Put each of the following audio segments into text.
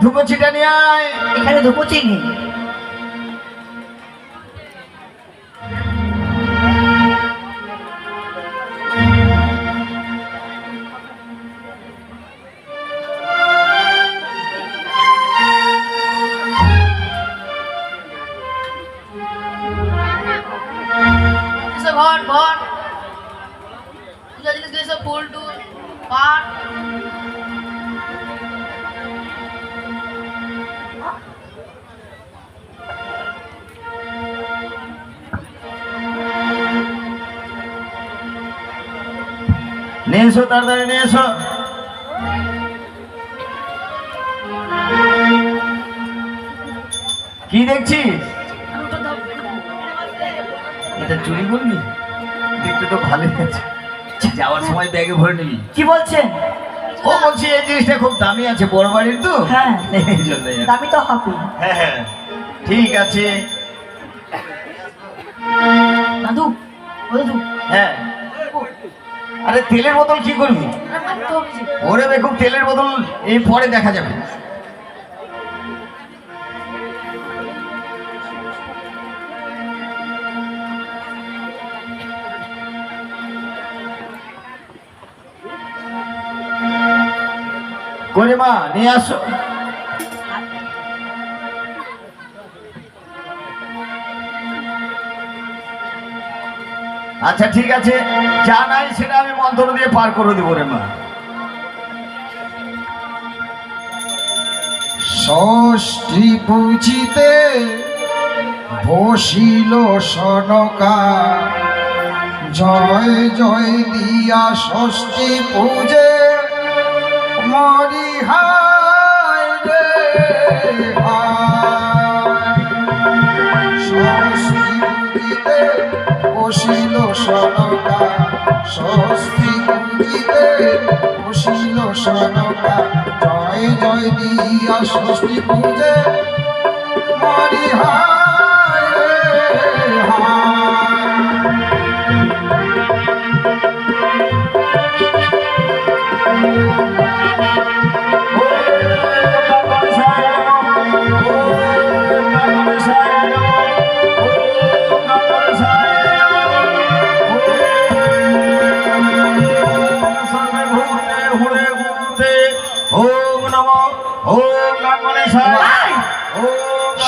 ধুপোচিটা নিয়ে আয়। এখানে ধুপোচি নেই। ঘট ঘট পূজা জিনিস দিয়ে ফুল টুল পাট নিয়ে এসো, তাড়াতাড়ি নিয়ে এসো। কি দেখছিস? এটা চুরি করবি? দেখতে তো ভালোই আছে, যাওয়ার সময় ব্যাগে ভরে নিবি। কি বলছেন? ও বলছি এই জিনিসটা খুব দামি আছে, বড় বাড়ির তো। হ্যাঁ, এই জন্যই। দামি তো হবে। হ্যাঁ হ্যাঁ ঠিক আছে। দাদু, ও দাদু। হ্যাঁ, আরে তেলের বোতল কি করবি? ওরে বেকুব, তেলের বোতল এই পরে দেখা যাবে। করে মা নিয়ে আসো। আচ্ছা ঠিক আছে, যা নাই সেটা আমি মন্ত্র দিয়ে পার করে দেবো রে মা। ষষ্ঠী পুজিতে বসিল সনকা, জয় জয় দিয়া ষষ্ঠী পূজে মরি হায় রে হায়। ষষ্ঠী পুজিতে বসিল সনকা, ষষ্ঠী পুজিতে বসিল সনকা, জয় জয় দিয়া ষষ্ঠী পূজে মরি হায় রে হায়।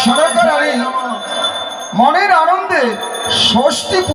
সরকার মনের আনন্দে ষষ্ঠী